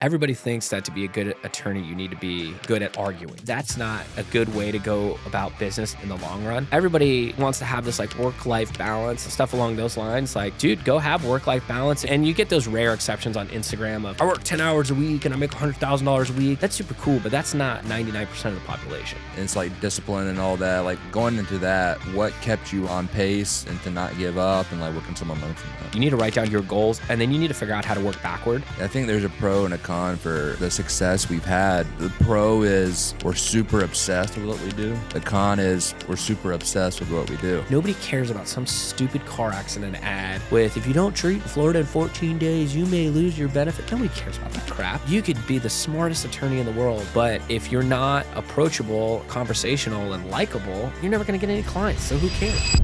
Everybody thinks that to be a good attorney, you need to be good at arguing. That's not a good way to go about business in the long run. Everybody wants to have this like work-life balance and stuff along those lines. Like, dude, go have work-life balance. And you get those rare exceptions on Instagram of, I work 10 hours a week and I make $100,000 a week. That's super cool, but that's not 99% of the population. And it's like discipline and all that. Like going into that, what kept you on pace and to not give up and like what can someone learn from that? You need to write down your goals and then you need to figure out how to work backward. I think there's a pro and a con for the success we've had. The pro is we're super obsessed with what we do. The con is we're super obsessed with what we do. Nobody cares about some stupid car accident ad with, if you don't treat Florida in 14 days, you may lose your benefit. Nobody cares about that crap. You could be the smartest attorney in the world, but if you're not approachable, conversational, and likable, you're never going to get any clients, so who cares?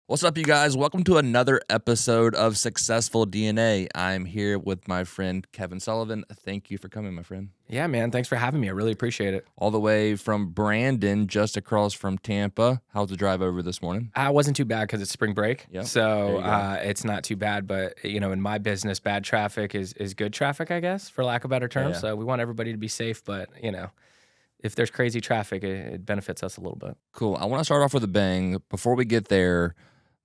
What's up, you guys? Welcome to another episode of Successful DNA. I'm here with my friend Kevin Sullivan. Thank you for coming, my friend. Yeah, man. Thanks for having me. I really appreciate it. All the way from Brandon, just across from Tampa. How's the drive over this morning? It wasn't too bad because it's spring break. Yep. So it's not too bad. But, you know, in my business, bad traffic is good traffic, I guess, for lack of better terms. Yeah. So we want everybody to be safe. But, you know, if there's crazy traffic, it benefits us a little bit. Cool. I want to start off with a bang. Before we get there,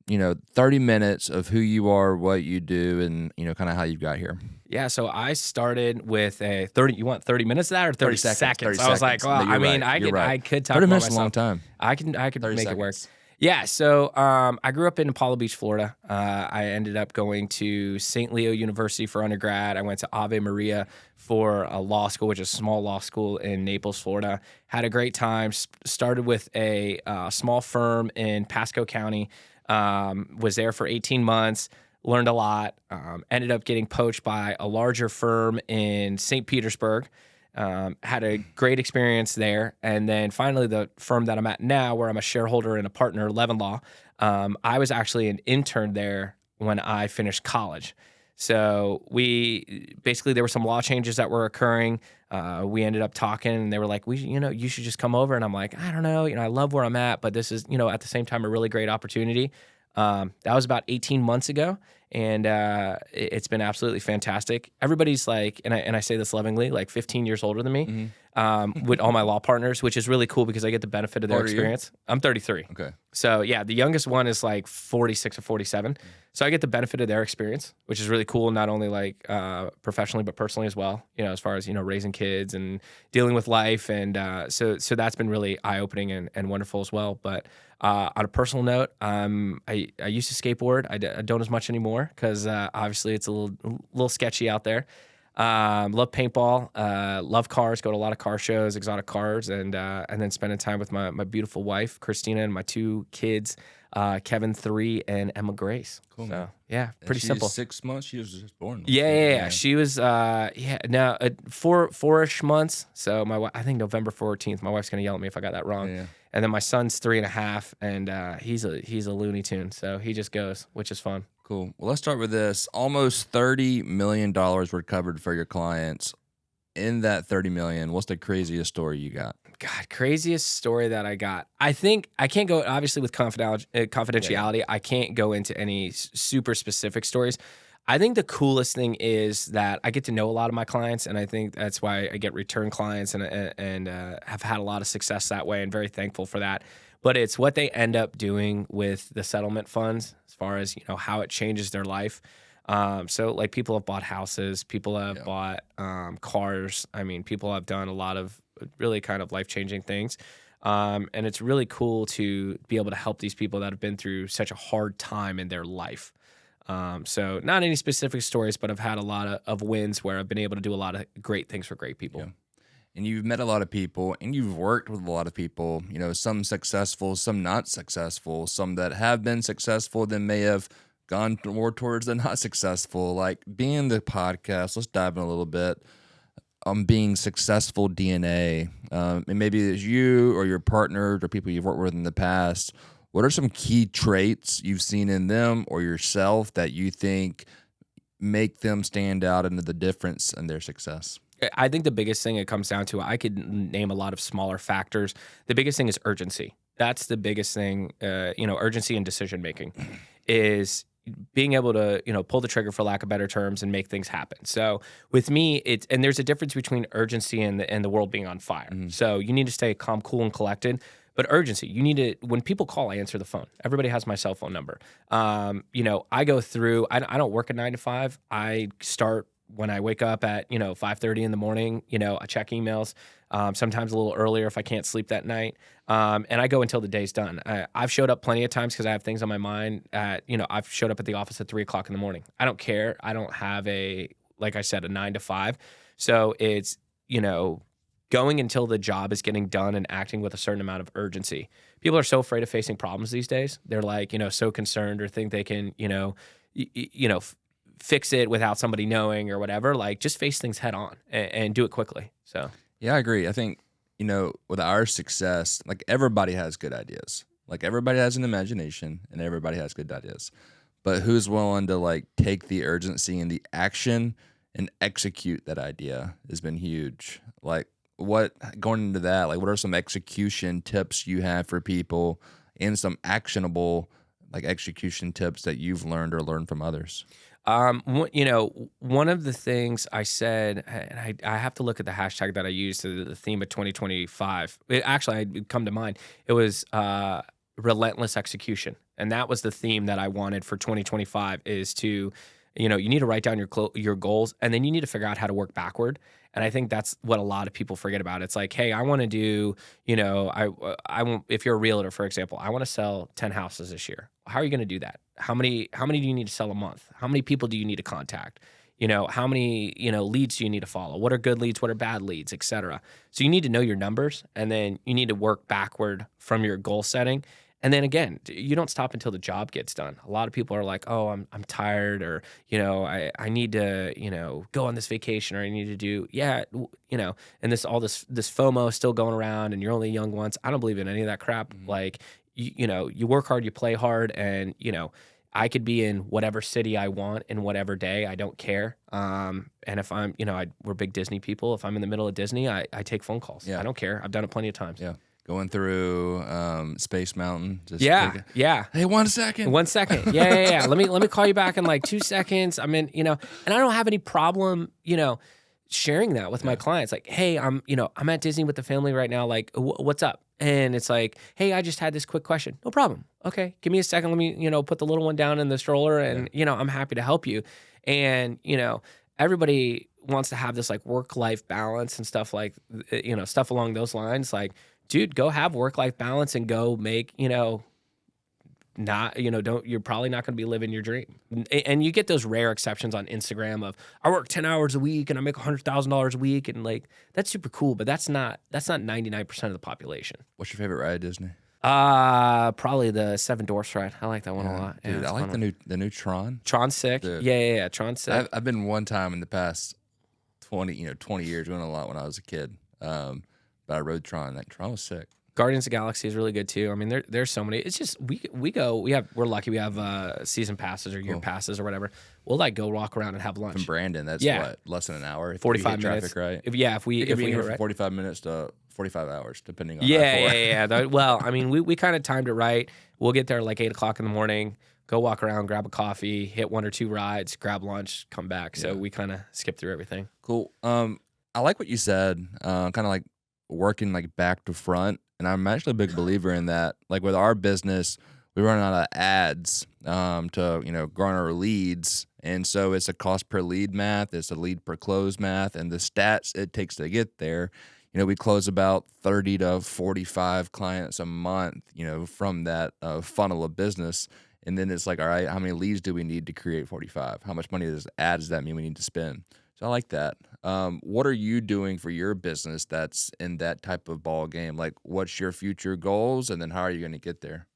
30 minutes of who you are, what you do, and, kind of how you got here. Yeah, so I started with a 30. You want 30 minutes of that or 30 seconds? 30 I was like, seconds. well, No, I mean, right. I could talk 30 about minutes myself. is a long time. I could make 30 it work. seconds. Yeah, so I grew up in Apollo Beach, Florida. I ended up going to St. Leo University for undergrad. I went to Ave Maria for a law school, which is a small law school in Naples, Florida. Had a great time. Started with a small firm in Pasco County. Was there for 18 months, learned a lot, ended up getting poached by a larger firm in St. Petersburg, had a great experience there. And then finally the firm that I'm at now, where I'm a shareholder and a partner, Levin Law, I was actually an intern there when I finished college. So there were some law changes that were occurring. We ended up talking and they were like, you should just come over. And I'm like, I don't know, I love where I'm at, but this is, at the same time, a really great opportunity. That was about 18 months ago. And it's been absolutely fantastic. Everybody's like, and I say this lovingly, like 15 years older than me, with all my law partners, which is really cool because I get the benefit of their experience. I'm 33. Okay. So yeah, the youngest one is like 46 or 47. So I get the benefit of their experience, which is really cool, not only like professionally, but personally as well, as far as, raising kids and dealing with life. And so that's been really eye-opening and wonderful as well. But on a personal note, I used to skateboard. I don't as much anymore because obviously it's a little sketchy out there. Love paintball, love cars, go to a lot of car shows, exotic cars, and then spending time with my beautiful wife, Christina, and my two kids, Kevin 3 and Emma Grace. Cool. So yeah, pretty she's simple. 6 months. She was just born. Yeah. She was now 4-ish months. So I think November 14th. My wife's gonna yell at me if I got that wrong. Yeah. And then my son's 3.5, and he's a Looney Tune, so he just goes, which is fun. Cool. Well, let's start with this. Almost $30 million recovered for your clients. In that $30 million, what's the craziest story you got? God, craziest story that I got. I think I can't go, obviously with confidentiality, I can't go into any super specific stories. I think the coolest thing is that I get to know a lot of my clients, and I think that's why I get return clients and have had a lot of success that way, and very thankful for that. But it's what they end up doing with the settlement funds as far as, how it changes their life. So like people have bought houses, people have bought cars. I mean, people have done a lot of really kind of life-changing things. And it's really cool to be able to help these people that have been through such a hard time in their life. So not any specific stories, but I've had a lot of wins where I've been able to do a lot of great things for great people. Yeah. And you've met a lot of people, and you've worked with a lot of people, some successful, some not successful, some that have been successful, then may have gone more towards the not successful. Like being the podcast, let's dive in a little bit on being successful DNA. And maybe it's you or your partner or people you've worked with in the past. What are some key traits you've seen in them or yourself that you think make them stand out into the difference in their success? I think the biggest thing it comes down to, I could name a lot of smaller factors. The biggest thing is urgency. That's the biggest thing, urgency and decision making is being able to, pull the trigger, for lack of better terms, and make things happen. So with me, and there's a difference between urgency and the world being on fire. So you need to stay calm, cool, and collected. But urgency, you need to, when people call, I answer the phone. Everybody has my cell phone number. I go through, I don't work a 9 to 5. I start when I wake up at, 5:30 in the morning, I check emails, sometimes a little earlier if I can't sleep that night. And I go until the day's done. I've showed up plenty of times because I have things on my mind I've showed up at the office at 3:00 in the morning. I don't care. I don't have like I said, a 9 to 5. So it's, going until the job is getting done and acting with a certain amount of urgency. People are so afraid of facing problems these days. They're like, so concerned or think they can, fix it without somebody knowing or whatever. Like, just face things head on and do it quickly. So, Yeah, I agree. I think, with our success, like everybody has good ideas. Like everybody has an imagination and everybody has good ideas. But who's willing to like take the urgency and the action and execute that idea has been huge. Like going into that, like what are some execution tips you have for people and some actionable like execution tips that you've learned from others? One of the things I said, and I have to look at the hashtag that I used to the theme of 2025. It come to mind. It was relentless execution, and that was the theme that I wanted for 2025. Is to, you need to write down your goals, and then you need to figure out how to work backward. And I think that's what a lot of people forget about. It's like, hey, I want to do, I want, if you're a realtor, for example, I want to sell 10 houses this year. How are you going to do that? How many do you need to sell a month? How many people do you need to contact? How many, leads do you need to follow? What are good leads? What are bad leads, et cetera? So you need to know your numbers, and then you need to work backward from your goal setting. And then again, you don't stop until the job gets done. A lot of people are like, oh, I'm tired, or, I need to, go on this vacation, or I need to do, and this FOMO is still going around, and you're only young once. I don't believe in any of that crap. Mm-hmm. Like, you work hard, you play hard, and, I could be in whatever city I want in whatever day. I don't care. And if I'm, we're big Disney people. If I'm in the middle of Disney, I take phone calls. Yeah. I don't care. I've done it plenty of times. Yeah. Going through Space Mountain. Yeah. Hey, 1 second. 1 second. Yeah. Let me call you back in like 2 seconds. I'm in, and I don't have any problem, sharing that with my clients. Like, hey, I'm at Disney with the family right now. Like, what's up? And it's like, hey, I just had this quick question. No problem. Okay, give me a second. Let me, put the little one down in the stroller, and I'm happy to help you. And everybody wants to have this like work-life balance and stuff like, stuff along those lines. Like, dude, go have work-life balance and go make, you're probably not going to be living your dream. And you get those rare exceptions on Instagram of, I work 10 hours a week and I make $100,000 a week. And like, that's super cool, but that's not 99% of the population. What's your favorite ride at Disney? Probably the Seven Dwarfs ride. I like that one a lot. Dude, I like the new Tron. Tron's sick. Dude. Yeah. Tron's sick. I've been one time in the past 20 years. Went a lot when I was a kid. But I rode Tron. That Tron was sick. Guardians of the Galaxy is really good too. I mean, there's so many. It's just we're lucky we have season passes or year passes or whatever. We'll like go walk around and have lunch. From Brandon, that's what, less than an hour. 45 minutes. Traffic, right? If we here right? 45 minutes to 45 hours, depending on Yeah. Well, I mean, we kind of timed it right. We'll get there like 8:00 in the morning. Go walk around, grab a coffee, hit 1 or 2 rides, grab lunch, come back. So we kind of skip through everything. Cool. I like what you said. Kind of like working like back to front. And I'm actually a big believer in that. Like with our business, we run out of ads to garner leads, and so it's a cost per lead math, it's a lead per close math, and the stats it takes to get there. We close about 30 to 45 clients a month, from that funnel of business, and then it's like, all right, how many leads do we need to create 45? How much money does that mean we need to spend? So I like that. What are you doing for your business that's in that type of ball game? Like, what's your future goals, and then how are you going to get there?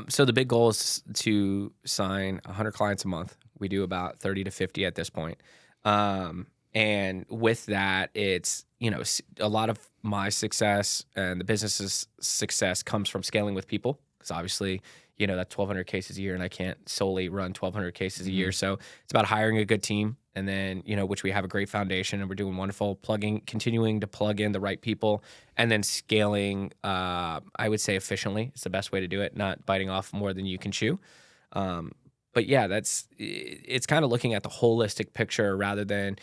So the big goal is to sign 100 clients a month. We do about 30 to 50 at this point. And with that, it's, a lot of my success and the business's success comes from scaling with people. Because obviously that's 1,200 cases a year, and I can't solely run 1,200 cases a year. So it's about hiring a good team, and then, which we have a great foundation, and we're doing wonderful, continuing to plug in the right people, and then scaling, I would say efficiently is the best way to do it, not biting off more than you can chew. But yeah, it's kind of looking at the holistic picture rather than,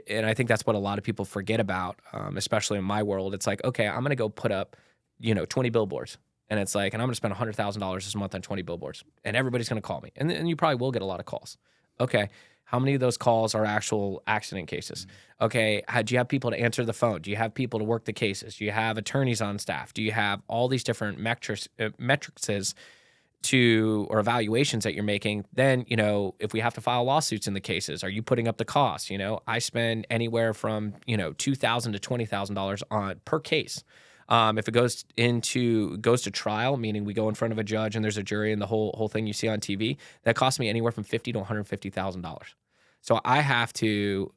and I think that's what a lot of people forget about, especially in my world. It's like, okay, I'm going to go put up, 20 billboards. And it's like, and I'm going to spend $100,000 this month on 20 billboards, and everybody's going to call me. And you probably will get a lot of calls. Okay, how many of those calls are actual accident cases? Okay, do you have people to answer the phone? Do you have people to work the cases? Do you have attorneys on staff? Do you have all these different metrics or evaluations that you're making? Then, if we have to file lawsuits in the cases, are you putting up the costs? I spend anywhere from, $2,000 to $20,000 on per case. If it goes to trial, meaning we go in front of a judge and there's a jury and the whole thing you see on TV, that costs me anywhere from $50,000 to $150,000. So I have to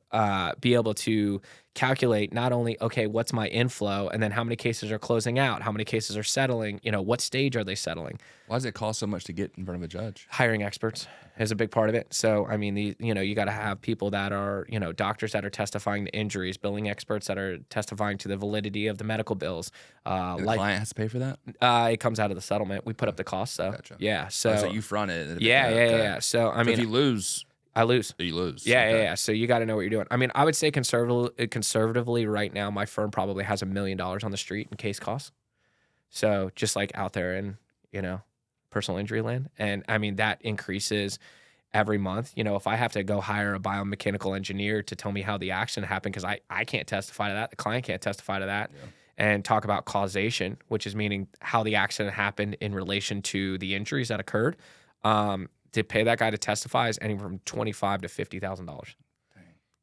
be able to calculate not only, okay, what's my inflow, and then how many cases are closing out, how many cases are settling, what stage are they settling? Why does it cost so much to get in front of a judge? Hiring experts is a big part of it. So, I mean, you got to have people that are, doctors that are testifying to injuries, billing experts that are testifying to the validity of the medical bills. And the client has to pay for that? It comes out of the settlement. We put up the cost, so. Gotcha. Yeah. So, so you front it. Yeah. So, I mean, if you lose, I lose. you lose. Yeah. So you got to know what you're doing. I mean, I would say conservatively right now, my firm probably has $1 million on the street in case costs. So just like out there in, personal injury land. And I mean, that increases every month. If I have to go hire a biomechanical engineer to tell me how the accident happened, because I can't testify to that. The client can't testify to that. Yeah. And talk about causation, which is meaning how the accident happened in relation to the injuries that occurred. To pay that guy to testify is anywhere from $25,000 to $50,000.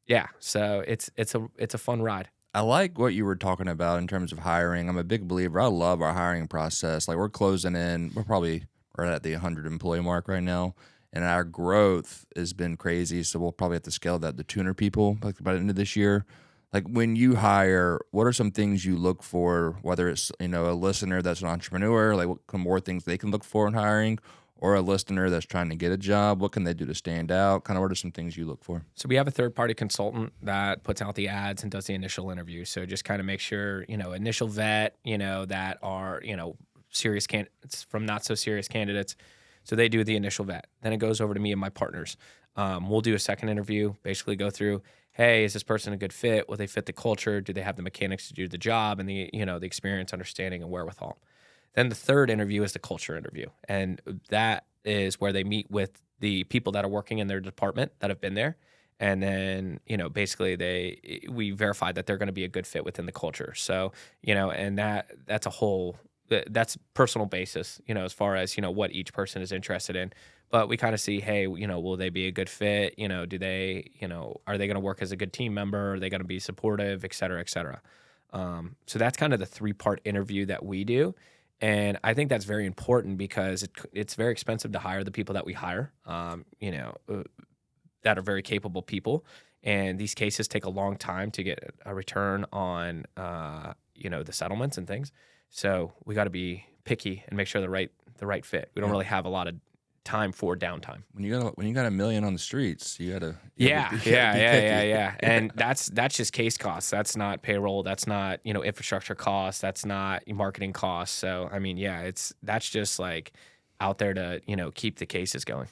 Yeah, so it's a fun ride. I like what you were talking about in terms of hiring. I'm a big believer. I love our hiring process. Like, we're closing in. We're probably right at the 100 employee mark right now, and our growth has been crazy. So we'll probably have to scale that to 200 people by the end of this year. Like, when you hire, what are some things you look for? Whether it's a listener that's an entrepreneur, like what more things they can look for in hiring, or a listener that's trying to get a job, what can they do to stand out? Kind of what are some things you look for? So we have a third-party consultant that puts out the ads and does the initial interview. So just kind of make sure, initial vet, that are, serious candidates from not so serious candidates. So they do the initial vet. Then it goes over to me and my partners. We'll do a second interview, basically go through, hey, is this person a good fit? Will they fit the culture? Do they have the mechanics to do the job and the experience, understanding, and wherewithal? Then the third interview is the culture interview. And that is where they meet with the people that are working in their department that have been there. And then, basically we verify that they're going to be a good fit within the culture. So, and that's personal basis, as far as, what each person is interested in. But we kind of see, hey, will they be a good fit? Do they, are they going to work as a good team member? Are they going to be supportive, et cetera, et cetera? So that's kind of the 3-part interview that we do. And I think that's very important because it's very expensive to hire the people that we hire, that are very capable people. And these cases take a long time to get a return on, the settlements and things. So we got to be picky and make sure the right fit. We don't really have a lot of time for downtime. When you got $1 million on the streets, you gotta yeah. And that's just case costs. That's not payroll. That's not infrastructure costs. That's not marketing costs. So I mean, that's just like out there to keep the cases going.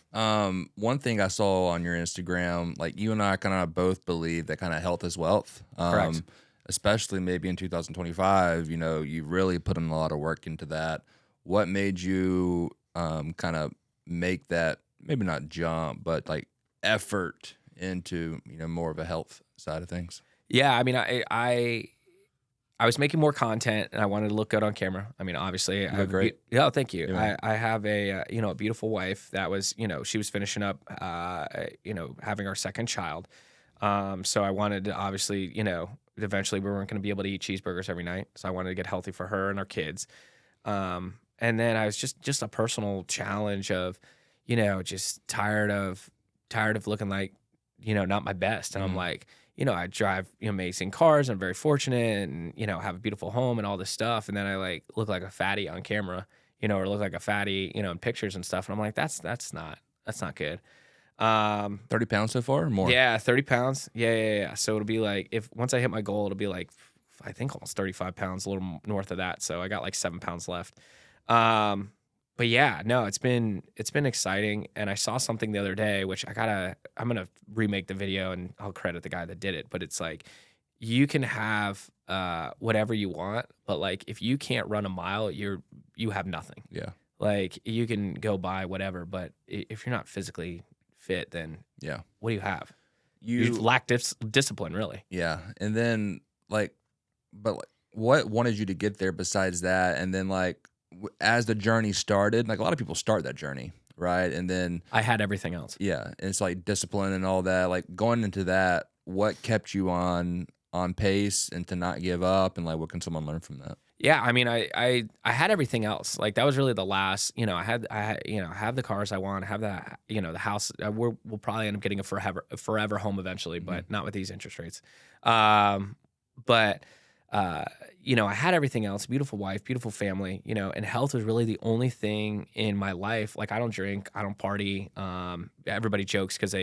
One thing I saw on your Instagram, like you and I kind of both believe that kind of health is wealth. Correct. Especially maybe in 2025, you really put in a lot of work into that. What made you kind of make that, maybe not jump, but like effort into more of a health side of things? Yeah, I mean, I was making more content and I wanted to look good on camera. I mean, obviously, you look great. Yeah, thank you. Yeah. I have a a beautiful wife that was she was finishing up having our second child. So I wanted to obviously eventually we weren't going to be able to eat cheeseburgers every night. So I wanted to get healthy for her and our kids. And then I was just a personal challenge of, just tired of looking like, not my best. And I'm like, I drive amazing cars. I'm very fortunate and, have a beautiful home and all this stuff. And then I like look like a fatty on camera, or look like a fatty, in pictures and stuff. And I'm like, that's not good. 30 pounds so far or more? Yeah, 30 pounds. Yeah. So it'll be like, if once I hit my goal, it'll be like, I think almost 35 pounds, a little north of that. So I got like 7 pounds left. But yeah, no, it's been exciting. And I saw something the other day, which I'm going to remake the video and I'll credit the guy that did it. But it's like, you can have whatever you want, but like if you can't run a mile, you have nothing. Yeah. Like you can go buy whatever, but if you're not physically fit, then Yeah. what do you have? You lack discipline, really. Yeah. And then what wanted you to get there besides that? And then as the journey started, like a lot of people start that journey, right? And then I had everything else. yeah, and it's like discipline and all that. Like going into that, what kept you on pace and to not give up, and like what can someone learn from that? Yeah, I mean, I had everything else. Like that was really the last. I have the cars I want. I have that. The house. We'll probably end up getting a forever home eventually, but not with these interest rates. But I had everything else. Beautiful wife, beautiful family. And health was really the only thing in my life. Like I don't drink, I don't party. Everybody jokes because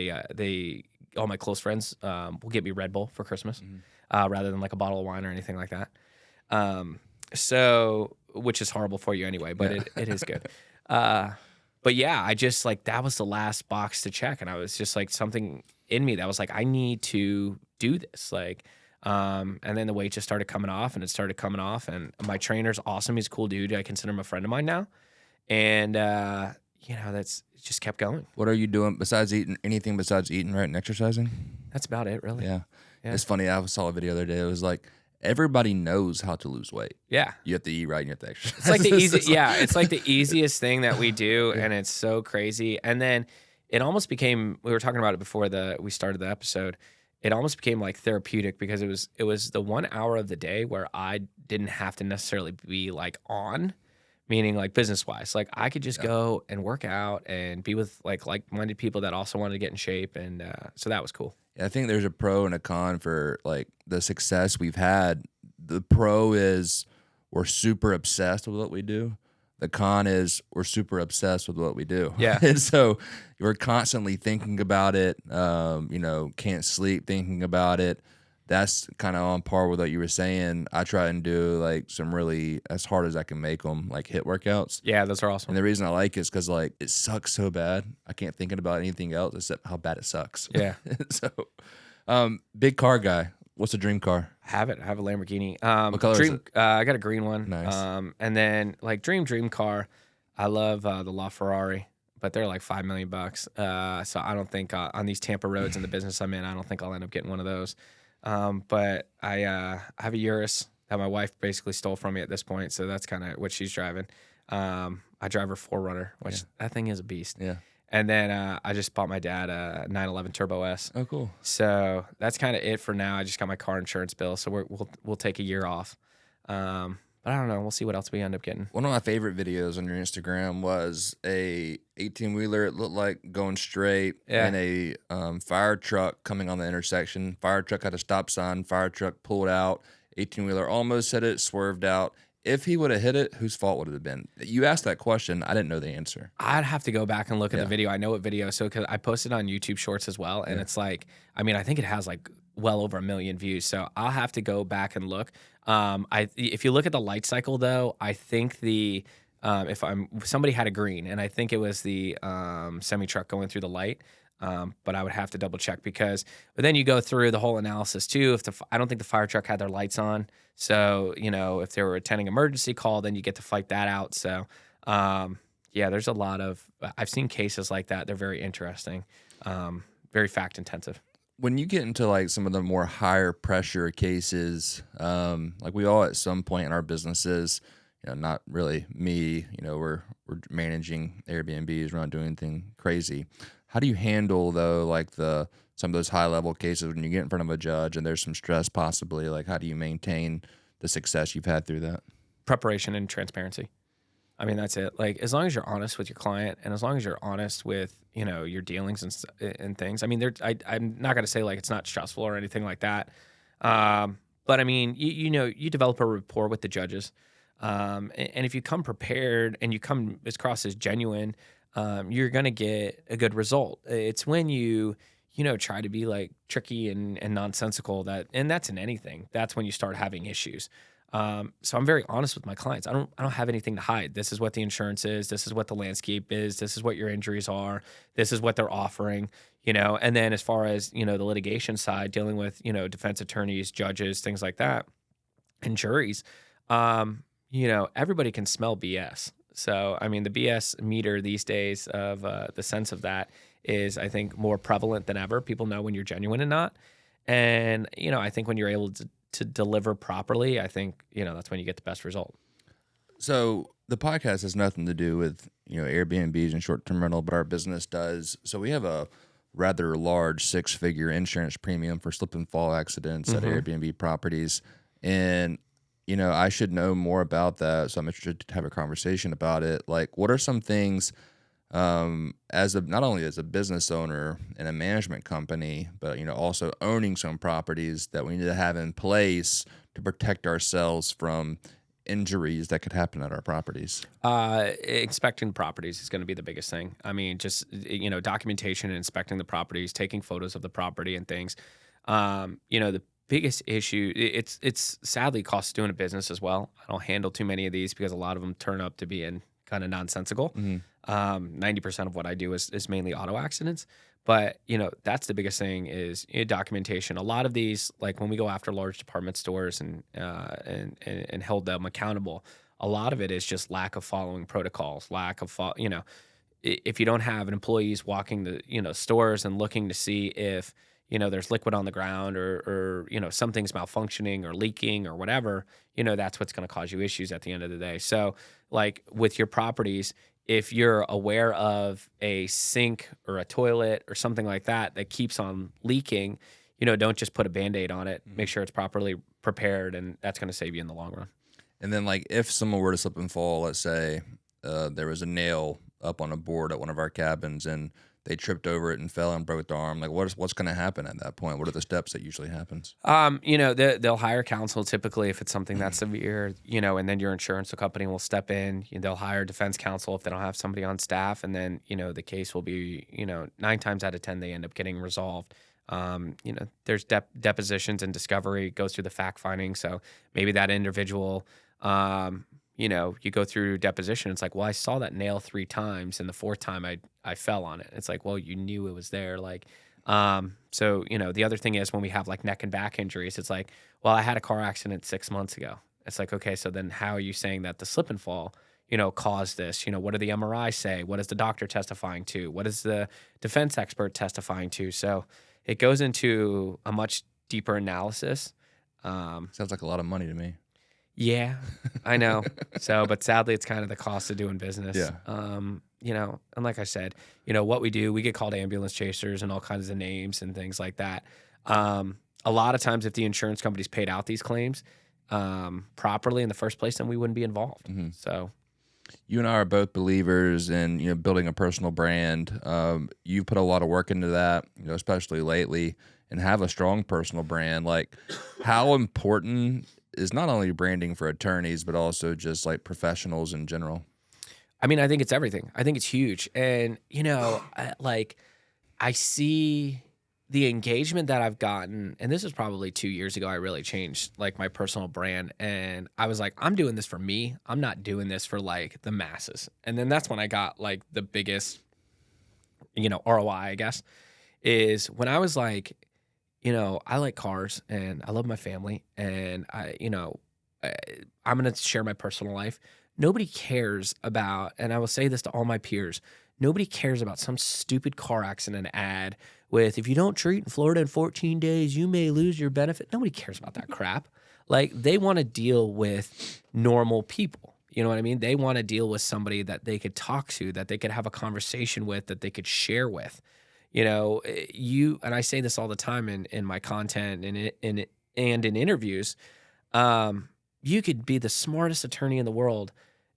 all my close friends will get me Red Bull for Christmas, rather than like a bottle of wine or anything like that. So, which is horrible for you anyway, but it is good. But yeah, I just like, that was the last box to check. And I was just like, something in me that was like, I need to do this. Like, and then the weight just started coming off and my trainer's awesome. He's a cool dude. I consider him a friend of mine now. And, that's just kept going. What are you doing besides eating? Anything besides eating, right, and exercising? That's about it, really. Yeah. It's funny. I saw a video the other day. It was like, everybody knows how to lose weight. Yeah. You have to eat right and you have to exercise. It's like it's like the easiest thing that we do, and it's so crazy. And then it almost became, we were talking about it before we started the episode, it almost became like therapeutic because it was the 1 hour of the day where I didn't have to necessarily be like on, meaning like business wise. Like I could just go and work out and be with like-minded people that also wanted to get in shape. And so that was cool. Yeah, I think there's a pro and a con for like the success we've had. The pro is we're super obsessed with what we do. The con is we're super obsessed with what we do. Yeah. And so we're constantly thinking about it, can't sleep thinking about it. That's kind of on par with what you were saying. I try and do like some really, as hard as I can make them, like HIIT workouts. Yeah, those are awesome. And the reason I like it is because like it sucks so bad. I can't think about anything else except how bad it sucks. Yeah. So, big car guy. What's a dream car? I have it. I have a Lamborghini. What color is it? I got a green one. Nice. And then like dream car, I love the LaFerrari, but they're like $5 million. So I don't think on these Tampa roads in the business I'm in, I don't think I'll end up getting one of those. But I have a Urus that my wife basically stole from me at this point, so that's kind of what she's driving. I drive her 4Runner, which that thing is a beast. Yeah. And then I just bought my dad a 911 Turbo S. Oh, cool. So that's kind of it for now. I just got my car insurance bill, so we'll take a year off. But I don't know. We'll see what else we end up getting. One of my favorite videos on your Instagram was a 18-wheeler. It looked like going straight, and a fire truck coming on the intersection. Fire truck had a stop sign. Fire truck pulled out. 18-wheeler almost hit it, swerved out. If he would have hit it, whose fault would it have been? You asked that question. I didn't know the answer. I'd have to go back and look at the video. I know what video. So because I posted on YouTube Shorts as well, and it's like, I mean, I think it has like well over 1 million views. So I'll have to go back and look. If you look at the light cycle though, I think somebody had a green, and I think it was the semi truck going through the light. But I would have to double check but then you go through the whole analysis too. I don't think the fire truck had their lights on. So, if they were attending emergency call, then you get to fight that out. So, there's a lot of, I've seen cases like that. They're very interesting, very fact intensive. When you get into like some of the more higher pressure cases, like we all at some point in our businesses, not really me, we're managing Airbnbs, we're not doing anything crazy. How do you handle though, like some of those high level cases when you get in front of a judge and there's some stress possibly? Like, how do you maintain the success you've had through that? Preparation and transparency. I mean, that's it. Like, as long as you're honest with your client, and as long as you're honest with your dealings and things. I mean, I'm not gonna say like it's not stressful or anything like that. But I mean, you develop a rapport with the judges. And if you come prepared and you come across as genuine, you're going to get a good result. It's when you try to be like tricky and nonsensical and that's in anything. That's when you start having issues. So I'm very honest with my clients. I don't have anything to hide. This is what the insurance is. This is what the landscape is. This is what your injuries are. This is what they're offering, and then as far as, the litigation side, dealing with, defense attorneys, judges, things like that, and juries, everybody can smell BS. So, I mean, the BS meter these days of the sense of that is, I think, more prevalent than ever. People know when you're genuine and not. And, I think when you're able to deliver properly, I think, that's when you get the best result. So the podcast has nothing to do with, Airbnbs and short-term rental, but our business does. So we have a rather large 6-figure insurance premium for slip and fall accidents at Airbnb properties. And, I should know more about that. So I'm interested to have a conversation about it. Like, what are some things not only as a business owner and a management company, but also owning some properties that we need to have in place to protect ourselves from injuries that could happen at our properties? Inspecting properties is going to be the biggest thing. I mean, just documentation and inspecting the properties, taking photos of the property and things. The biggest issue, it's sadly costs doing a business as well. I don't handle too many of these because a lot of them turn up to being kind of nonsensical. 90% of what I do is mainly auto accidents. But, that's the biggest thing is documentation. A lot of these, like when we go after large department stores and hold them accountable, a lot of it is just lack of following protocols, if you don't have employees walking the, stores and looking to see if, there's liquid on the ground or something's malfunctioning or leaking or whatever, that's what's going to cause you issues at the end of the day. So like with your properties, if you're aware of a sink or a toilet or something like that keeps on leaking, don't just put a Band-Aid on it. Make sure it's properly prepared, and that's going to save you in the long run. And then, like, if someone were to slip and fall, let's say there was a nail up on a board at one of our cabins and they tripped over it and fell and broke their arm, like what's going to happen at that point? What are the steps that usually happens? They'll hire counsel typically if it's something that's severe, and then your insurance company will step in. They'll hire defense counsel if they don't have somebody on staff, and then the case will be 9 times out of 10 they end up getting resolved. There's depositions and discovery goes through the fact finding. So maybe that individual, you go through deposition. It's like, well, I saw that nail 3 times, and the 4th time I fell on it. It's like, well, you knew it was there. Like, so the other thing is when we have like neck and back injuries, it's like, well, I had a car accident 6 months ago. It's like, okay, so then how are you saying that the slip and fall, caused this? What do the MRI say? What is the doctor testifying to? What is the defense expert testifying to? So it goes into a much deeper analysis. Sounds like a lot of money to me. Yeah, I know. But sadly, it's kind of the cost of doing business. Yeah. And like I said, what we do, we get called ambulance chasers and all kinds of names and things like that. A lot of times if the insurance company's paid out these claims properly in the first place, then we wouldn't be involved. So you and I are both believers in, building a personal brand. You've put a lot of work into that, especially lately, and have a strong personal brand. Like, how important is not only branding for attorneys, but also just like professionals in general? I mean, I think it's everything. I think it's huge. And, I see the engagement that I've gotten, and this is probably 2 years ago, I really changed like my personal brand. And I was like, I'm doing this for me. I'm not doing this for like the masses. And then that's when I got like the biggest, ROI, I guess, is when I was like, I like cars and I love my family and I'm going to share my personal life. Nobody cares about, and I will say this to all my peers, nobody cares about some stupid car accident ad with, if you don't treat in Florida in 14 days, you may lose your benefit. Nobody cares about that crap. Like, they want to deal with normal people. You know what I mean? They want to deal with somebody that they could talk to, that they could have a conversation with, that they could share with. And I say this all the time in my content and in interviews, you could be the smartest attorney in the world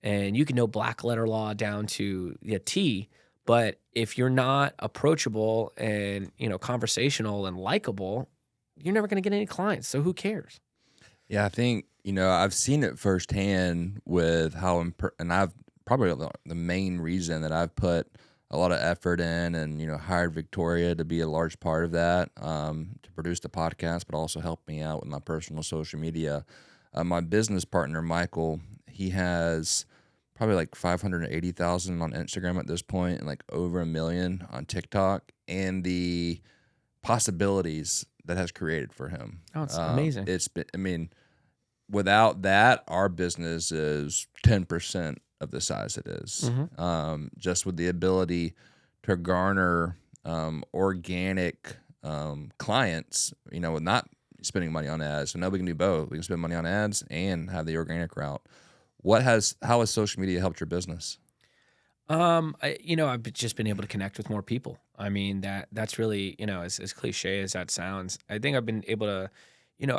and you can know black letter law down to the T, but if you're not approachable and, conversational and likable, you're never going to get any clients. So who cares? Yeah, I think, I've seen it firsthand with how, and I've probably the main reason that I've put a lot of effort in and, hired Victoria to be a large part of that, to produce the podcast, but also help me out with my personal social media. My business partner, Michael, he has probably like 580,000 on Instagram at this point and like over 1 million on TikTok, and the possibilities that has created for him. Oh, it's amazing. It's been, I mean, without that, our business is 10% of the size it is. Just with the ability to garner organic clients, with not spending money on ads. So now we can do both. We can spend money on ads and have the organic route. How has social media helped your business? I've just been able to connect with more people. I mean, that's really, as cliche as that sounds, I think I've been able to,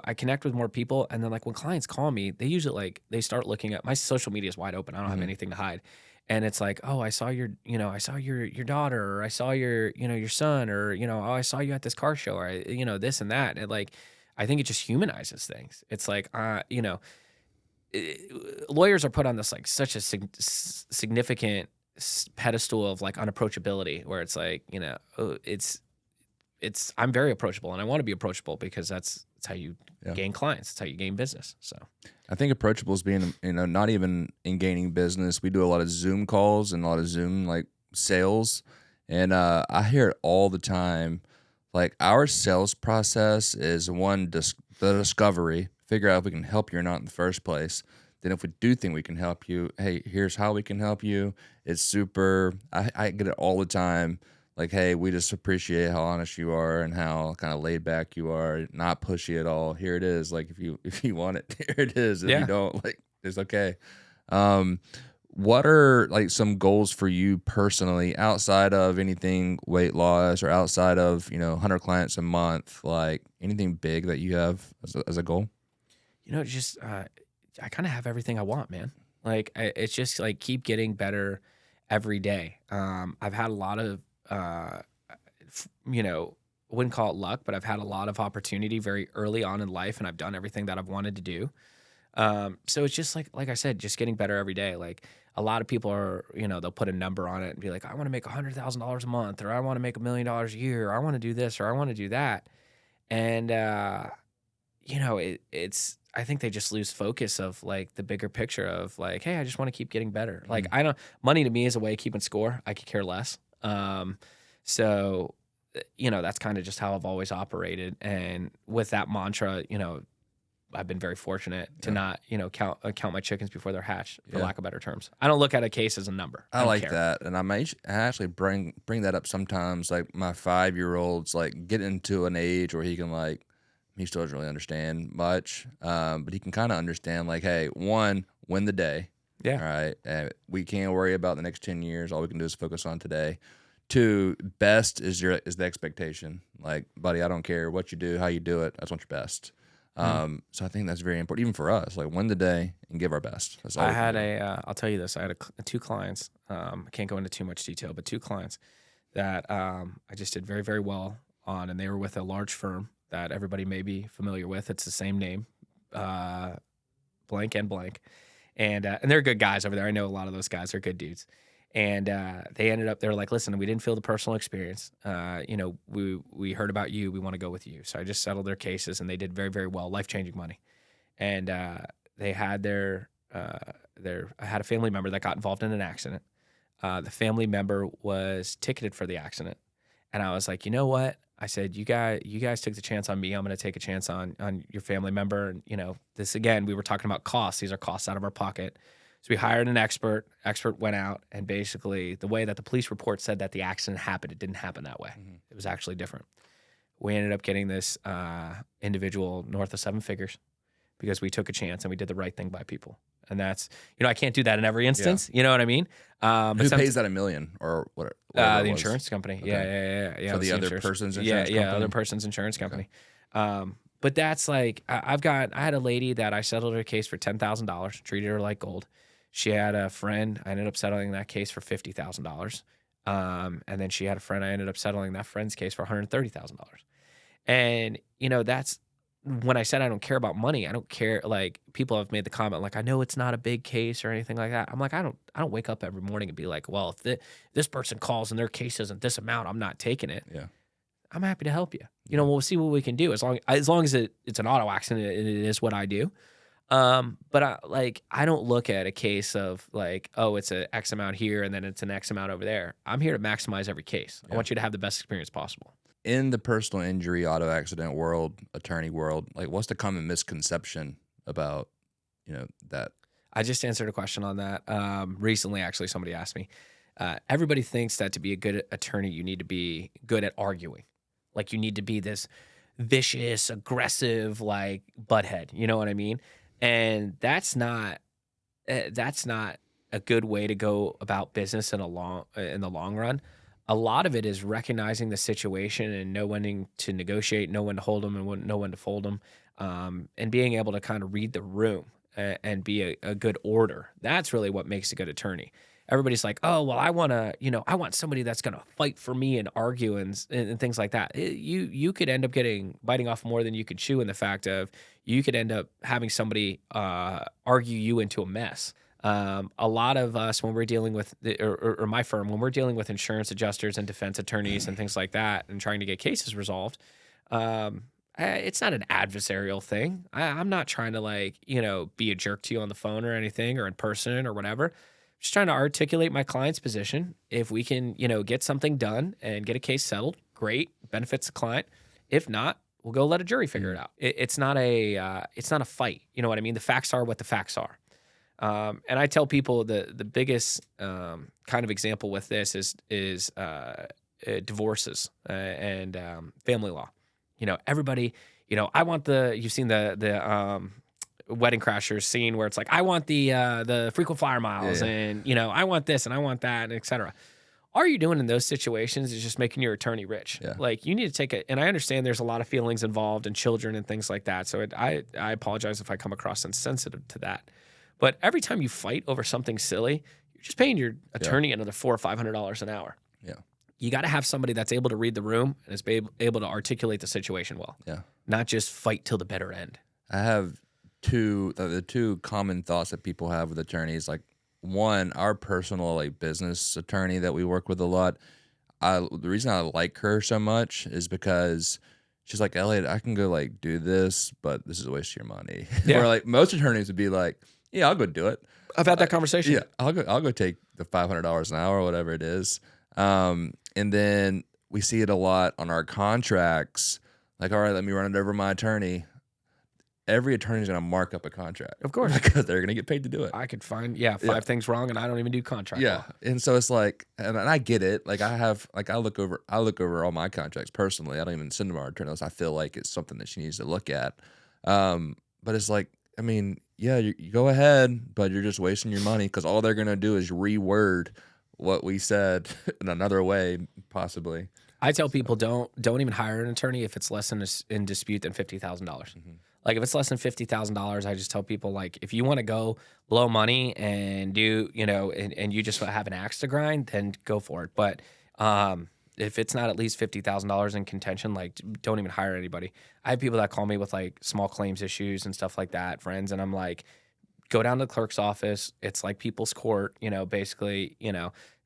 I connect with more people. And then like when clients call me, they usually they start looking at my social media is wide open. I don't have anything to hide. And it's like, oh, I saw your daughter, or I saw your son, or, oh, I saw you at this car show, or, this and that. And like, I think it just humanizes things. It's like, lawyers are put on this like such a significant pedestal of like unapproachability, where it's like, I'm very approachable, and I want to be approachable because that's how you gain clients. It's how you gain business. So I think approachable is being, not even in gaining business. We do a lot of Zoom calls and a lot of Zoom like sales. And I hear it all the time. Like our sales process is one, the discovery, figure out if we can help you or not in the first place. Then if we do think we can help you, hey, here's how we can help you. It's super, I get it all the time. Like, hey, we just appreciate how honest you are and how kind of laid back you are, not pushy at all. Here it is. Like if you want it, here it is. If you don't, like, it's okay. What are like some goals for you personally outside of anything weight loss or outside of, 100 clients a month, like anything big that you have as a goal? Just I kind of have everything I want, man. Like it's just like keep getting better every day. I've had a lot of, wouldn't call it luck, but I've had a lot of opportunity very early on in life, and I've done everything that I've wanted to do. So it's just like I said, just getting better every day. Like a lot of people are, they'll put a number on it and be like, I want to make $100,000 a month, or I want to make $1 million a year, or I want to do this, or I want to do that. And, I think they just lose focus of like the bigger picture of like, hey, I just want to keep getting better. Like money to me is a way of keeping score. I could care less. So, that's kind of just how I've always operated. And with that mantra, I've been very fortunate to not, count my chickens before they're hatched, for lack of better terms. I don't look at a case as a number. I like care. That. And I actually bring that up sometimes. Like my 5-year-old's like get into an age where he can like, he still doesn't really understand much, but he can kind of understand like, hey, one, win the day. Yeah. All right. We can't worry about the next 10 years. All we can do is focus on today. 2, best is the expectation. Like, buddy, I don't care what you do, how you do it. I just want your best. So I think that's very important, even for us. Like, win the day and give our best. That's all I had I'll tell you this. I had 2 clients. I can't go into too much detail, but 2 clients that I just did very, very well on, and they were with a large firm that everybody may be familiar with. It's the same name, blank and blank. And they're good guys over there. I know a lot of those guys are good dudes. And they were like, listen, we didn't feel the personal experience. We heard about you. We want to go with you. So I just settled their cases, and they did very, very well, life-changing money. And they had I had a family member that got involved in an accident. The family member was ticketed for the accident. And I was like, you know what? I said, you guys took the chance on me. I'm going to take a chance on your family member. And, this again, we were talking about costs. These are costs out of our pocket. So we hired an expert. Expert went out, and basically the way that the police report said that the accident happened, it didn't happen that way. Mm-hmm. It was actually different. We ended up getting this individual north of 7 figures because we took a chance and we did the right thing by people. And that's, I can't do that in every instance. Yeah. You know what I mean? Who pays that $1 million or what? The insurance company. Okay. Yeah. So the other person's insurance company? Yeah, other person's insurance company. Okay. But that's like, I had a lady that I settled her case for $10,000, treated her like gold. She had a friend. I ended up settling that case for $50,000. And then she had a friend. I ended up settling that friend's case for $130,000. And, that's when I said I don't care about money, I don't care. Like, people have made the comment, like, I know it's not a big case or anything like that. I'm like, I don't wake up every morning and be like, well, if this person calls and their case isn't this amount, I'm not taking it. Yeah. I'm happy to help you. We'll see what we can do as long as it's an auto accident and it is what I do. But I don't look at a case of like, oh, it's a X amount here and then it's an X amount over there. I'm here to maximize every case. I want you to have the best experience possible. In the personal injury, auto accident world, attorney world, like what's the common misconception about, that? I just answered a question on that. Recently, actually, somebody asked me, everybody thinks that to be a good attorney, you need to be good at arguing. Like, you need to be this vicious, aggressive, like, butthead. You know what I mean? And that's not a good way to go about business in the long run. A lot of it is recognizing the situation and know when to negotiate, know when to hold them, and know when to fold them, and being able to kind of read the room and be a good order. That's really what makes a good attorney. Everybody's like, oh, well, I want somebody that's going to fight for me and argue and things like that. You could end up biting off more than you could chew, in the fact of you could end up having somebody argue you into a mess. A lot of us, when we're dealing with, or my firm, when we're dealing with insurance adjusters and defense attorneys and things like that and trying to get cases resolved, it's not an adversarial thing. I'm not trying to be a jerk to you on the phone or anything or in person or whatever. Just trying to articulate my client's position. If we can, get something done and get a case settled, great, benefits the client. If not, we'll go let a jury figure it out. It's not a fight. You know what I mean? The facts are what the facts are. And I tell people the biggest kind of example with this is divorces and family law. Everybody. I want you've seen the Wedding Crashers scene where it's like, I want the frequent flyer miles, and I want this and I want that, and et cetera. All you're doing in those situations is just making your attorney rich. Yeah. Like, you need to take it, and I understand there's a lot of feelings involved and children and things like that. So I apologize if I come across insensitive to that. But every time you fight over something silly, you're just paying your attorney another $400 or $500 an hour. Yeah. You got to have somebody that's able to read the room and is able to articulate the situation well. Yeah. Not just fight till the bitter end. I have the two common thoughts that people have with attorneys. Like, one, our personal business attorney that we work with a lot. The reason I like her so much is because she's like, Elliott, I can go do this, but this is a waste of your money. Yeah. Where most attorneys would be like, yeah, I'll go do it. I've had that conversation. Yeah, I'll go take the $500 an hour or whatever it is. And then we see it a lot on our contracts. Like, all right, let me run it over my attorney. Every attorney is going to mark up a contract. Of course. Because they're going to get paid to do it. I could find, five things wrong, and I don't even do contract law. And so it's like, and I get it. Like, I look over all my contracts personally. I don't even send them to our attorney unless I feel like it's something that she needs to look at. But it's like, I mean, yeah, you go ahead, but you're just wasting your money because all they're going to do is reword what we said in another way, possibly. I tell people don't even hire an attorney if it's less in dispute than $50,000. Mm-hmm. Like, if it's less than $50,000, I just tell people, like, if you want to go blow money and do, and you just have an axe to grind, then go for it. But if it's not at least $50,000 in contention, don't even hire anybody. I have people that call me with small claims issues and stuff like that, friends, and I'm like, go down to the clerk's office. It's like people's court, basically,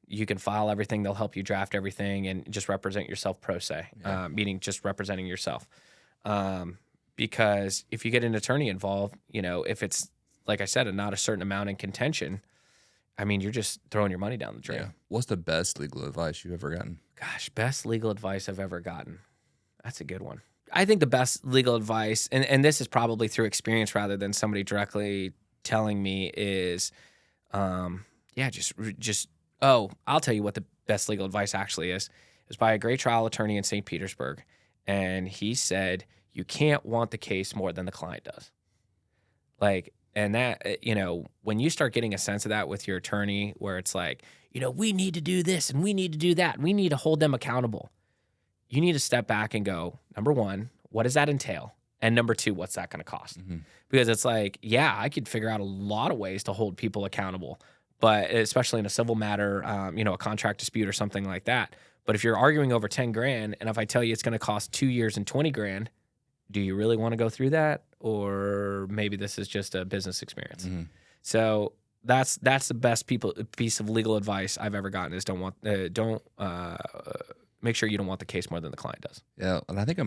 you can file everything. They'll help you draft everything and just represent yourself pro se, meaning just representing yourself. Because if you get an attorney involved, if it's, like I said, not a certain amount in contention, I mean, you're just throwing your money down the drain. Yeah. What's the best legal advice you've ever gotten? Gosh, best legal advice I've ever gotten. That's a good one. I think the best legal advice, and this is probably through experience rather than somebody directly telling me, is, I'll tell you what the best legal advice actually is. It was by a great trial attorney in St. Petersburg. And he said, you can't want the case more than the client does. And that, when you start getting a sense of that with your attorney, where it's like, we need to do this and we need to do that, and we need to hold them accountable. You need to step back and go, number one, what does that entail? And number two, what's that going to cost? Mm-hmm. Because it's like, I could figure out a lot of ways to hold people accountable, but especially in a civil matter, a contract dispute or something like that. But if you're arguing over 10 grand, and if I tell you it's going to cost 2 years and 20 grand, do you really want to go through that? Or maybe this is just a business experience. So that's the best piece of legal advice I've ever gotten is don't make sure you don't want the case more than the client does. Yeah, and I think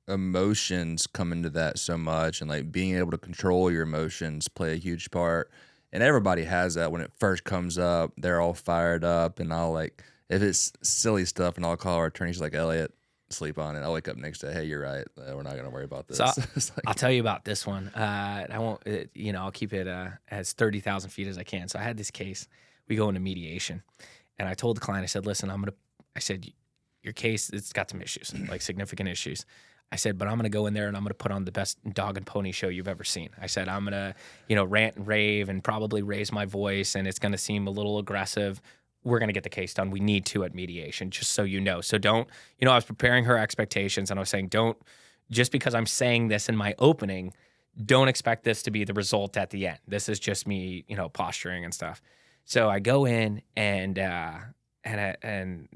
emotions come into that so much, and like being able to control your emotions play a huge part. And everybody has that when it first comes up. They're all fired up, and I'll like if it's silly stuff, and I'll call our attorneys like Elliott, sleep on it. I'll wake up next day. Hey, you're right. We're not gonna worry about this. So It's like, I'll tell you about this one. I won't. I'll keep it as 30,000 feet as I can. So I had this case. We go into mediation, and I told the client, I said, listen, I said, your case, it's got some issues, like significant issues. I said, but I'm going to go in there and I'm going to put on the best dog and pony show you've ever seen. I said, I'm going to, rant and rave and probably raise my voice, and it's going to seem a little aggressive. We're going to get the case done. We need to at mediation, just so you know. So don't, I was preparing her expectations, and I was saying, just because I'm saying this in my opening, don't expect this to be the result at the end. This is just me, posturing and stuff. So I go in and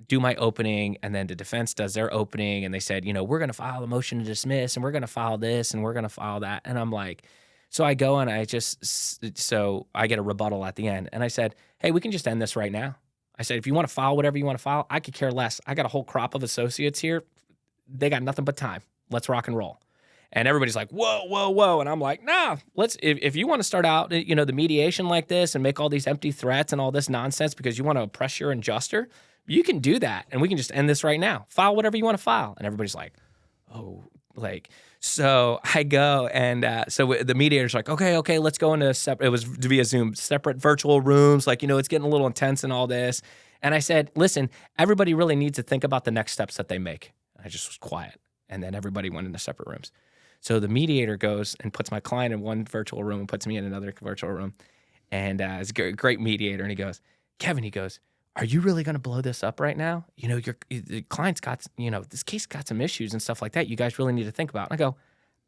do my opening, and then the defense does their opening, and they said, we're going to file a motion to dismiss, and we're going to file this, and we're going to file that. And I'm like, so I go and I get a rebuttal at the end. And I said, hey, we can just end this right now. I said, if you want to file whatever you want to file, I could care less. I got a whole crop of associates here. They got nothing but time. Let's rock and roll. And everybody's like, whoa, whoa, whoa. And I'm like, nah, if you want to start out, the mediation like this and make all these empty threats and all this nonsense because you want to oppress your adjuster, you can do that. And we can just end this right now. File whatever you want to file. And everybody's like, oh, so I go and so the mediator's like, okay, let's go into it was via Zoom, separate virtual rooms. It's getting a little intense and all this. And I said, listen, everybody really needs to think about the next steps that they make. And I just was quiet. And then everybody went into separate rooms. So the mediator goes and puts my client in one virtual room and puts me in another virtual room. And it's a great mediator. And he goes, Kevin, are you really going to blow this up right now? The client's got, this case got some issues and stuff like that you guys really need to think about. And I go,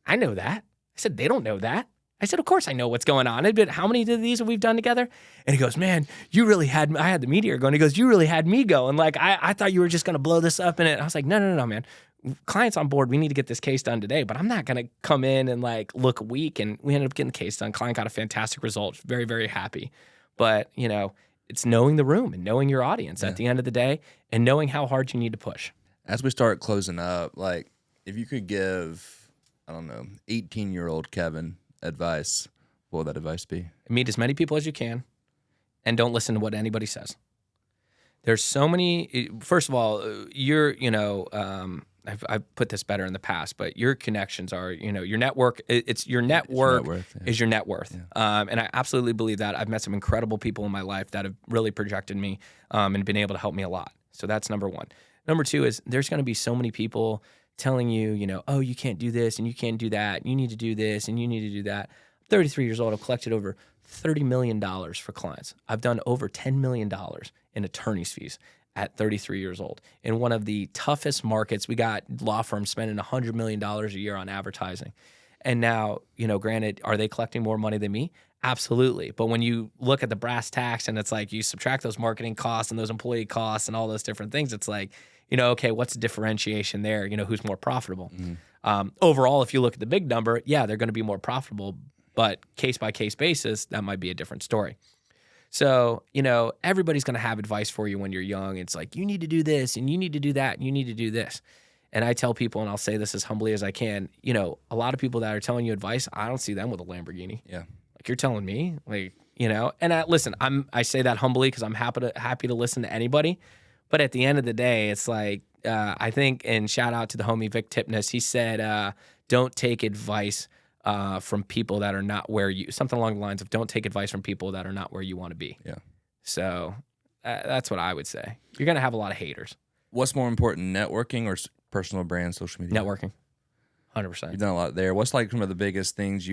I know that. I said, they don't know that. I said, of course I know what's going on. But how many of these have we done together? And he goes, man, I had the mediator going. He goes, you really had me going. I thought you were just going to blow this up in it. I was like, no, man. Client's on board. We need to get this case done today, but I'm not going to come in and look weak. And we ended up getting the case done. Client got a fantastic result. Very, very happy. But, it's knowing the room and knowing your audience at the end of the day and knowing how hard you need to push. As we start closing up, if you could give, 18-year-old Kevin advice, what would that advice be? Meet as many people as you can and don't listen to what anybody says. There's so many, first of all, I've put this better in the past, but your connections are, your network. It's your network is your net worth. Yeah. And I absolutely believe that. I've met some incredible people in my life that have really projected me and been able to help me a lot. So that's number one. Number two is there's going to be so many people telling you, oh, you can't do this and you can't do that. You need to do this and you need to do that. I'm 33 years old. I've collected over $30 million for clients. I've done over $10 million in attorney's fees at 33 years old. In one of the toughest markets, we got law firms spending $100 million a year on advertising. And now, granted, are they collecting more money than me? Absolutely. But when you look at the brass tacks and it's like you subtract those marketing costs and those employee costs and all those different things, it's like, okay, what's the differentiation there? Who's more profitable? Mm-hmm. Overall, if you look at the big number, yeah, they're going to be more profitable, but case by case basis, that might be a different story. So, everybody's going to have advice for you when you're young. It's like, you need to do this and you need to do that and you need to do this. And I tell people, and I'll say this as humbly as I can, a lot of people that are telling you advice, I don't see them with a Lamborghini. Yeah. You're telling me, and listen, I say that humbly because I'm happy to listen to anybody. But at the end of the day, it's like, I think, and shout out to the homie Vic Tipness, he said, don't take advice from people that are not where something along the lines of don't take advice from people that are not where you want to be. Yeah. So that's what I would say. You're going to have a lot of haters. What's more important, networking or personal brand, social media? Networking. 100%. You've done a lot there. What's some of the biggest things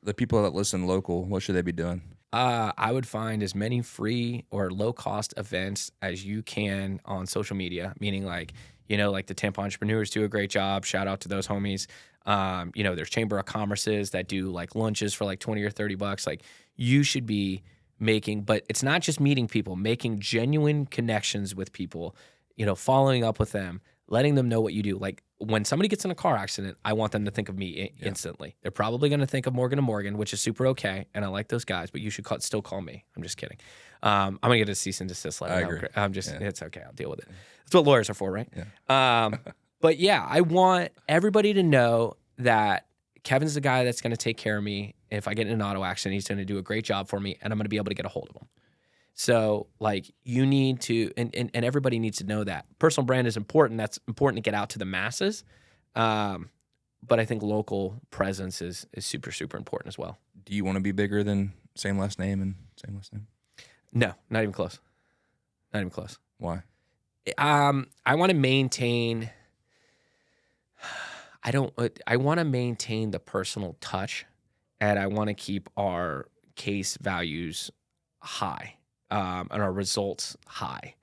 the people that listen local, what should they be doing? I would find as many free or low cost events as you can on social media, meaning the Tampa entrepreneurs do a great job. Shout out to those homies. There's Chamber of Commerce's that do lunches for $20 or $30. You should be making, but it's not just meeting people, making genuine connections with people, following up with them, letting them know what you do. when somebody gets in a car accident, I want them to think of me instantly. They're probably going to think of Morgan & Morgan, which is super okay, and I like those guys, but you should still call me. I'm just kidding. I'm going to get a cease and desist letter. I agree. It's okay. I'll deal with it. That's what lawyers are for, right? Yeah. But yeah, I want everybody to know that Kevin's the guy that's going to take care of me. If I get in an auto accident, he's going to do a great job for me, and I'm going to be able to get a hold of him. So, like, you need to, and everybody needs to know that. Personal brand is important. That's important to get out to the masses. But I think local presence is super, super important as well. Do you want to be bigger than same last name and same last name? No, not even close. Not even close. Why? I want to maintain, I want to maintain the personal touch, and I want to keep our case values high. And our results high,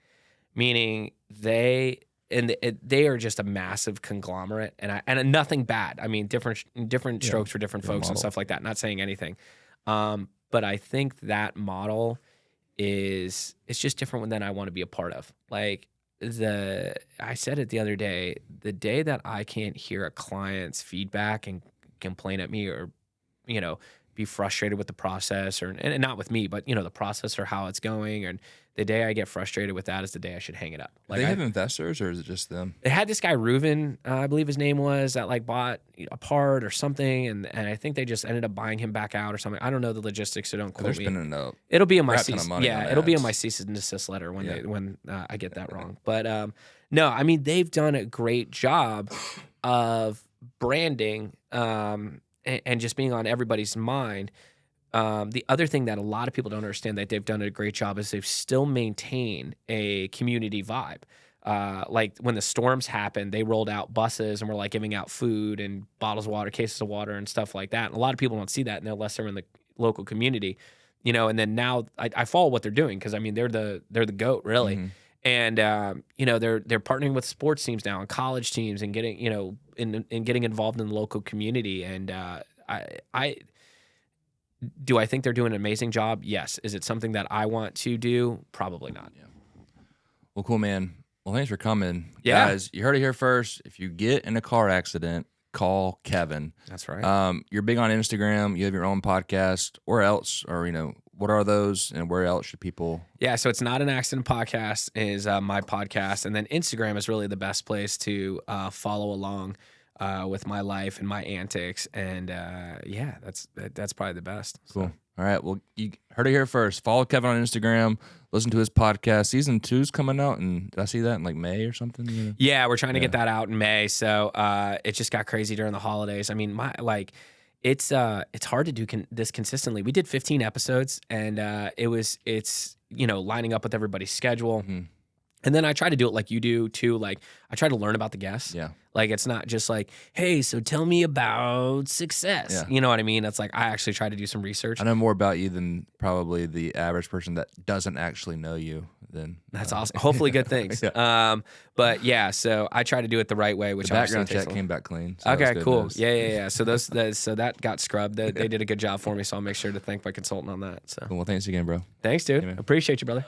meaning they are just a massive conglomerate, and nothing bad. I mean, different strokes for different folks and stuff like that. Not saying anything, but I think that model it's just different than I want to be a part of. Like I said it the other day. The day that I can't hear a client's feedback and complain at me, or be frustrated with the process, and not with me, but the process or how it's going. And the day I get frustrated with that is the day I should hang it up. Like, they have investors, or is it just them? They had this guy Reuven, I believe his name was, that like bought a part or something, and I think they just ended up buying him back out or something. I don't know the logistics, so don't quote me. They're spending it'll be in my cease. Yeah, it'll be in my cease and desist letter when I get that wrong. But no, I mean, they've done a great job of branding. And just being on everybody's mind. The other thing that a lot of people don't understand that they've done a great job is they've still maintained a community vibe. Like when the storms happened, they rolled out buses and were like giving out food and bottles of water, cases of water, and stuff like that. And a lot of people don't see that unless they're in the local community, And then now I follow what they're doing, because I mean they're the GOAT, really. Mm-hmm. And they're partnering with sports teams now and college teams, and getting in getting involved in the local community. And I think they're doing an amazing job? Yes. Is it something that I want to do? Probably not. Yeah. Well, cool, man. Well, thanks for coming, guys. You heard it here first. If you get in a car accident, call Kevin. That's right. You're big on Instagram. You have your own podcast. Where else? Or what are those, and where else should people? Yeah, so it's Not an Accident Podcast is my podcast, and then Instagram is really the best place to follow along with my life and my antics, and that's probably the best. Cool. So. All right, well, you heard it here first. Follow Kevin on Instagram. Listen to his podcast. Season 2's coming out, and did I see that in like May or something? Yeah, we're trying to get that out in May. So it just got crazy during the holidays. I mean, it's hard to do this consistently. We did 15 episodes, and it's lining up with everybody's schedule. Mm-hmm. And then I try to do it like you do too. Like I try to learn about the guests. Yeah. Like it's not just like, hey, so tell me about success. Yeah. You know what I mean? It's like I actually try to do some research. I know more about you than probably the average person that doesn't actually know you. That's awesome. Hopefully good things. Yeah. But yeah, so I try to do it the right way, which the background check came back clean. So okay, cool. News. Yeah. So that got scrubbed. They did a good job for me. So I'll make sure to thank my consultant on that. So well, thanks again, bro. Thanks, dude. Appreciate you, brother.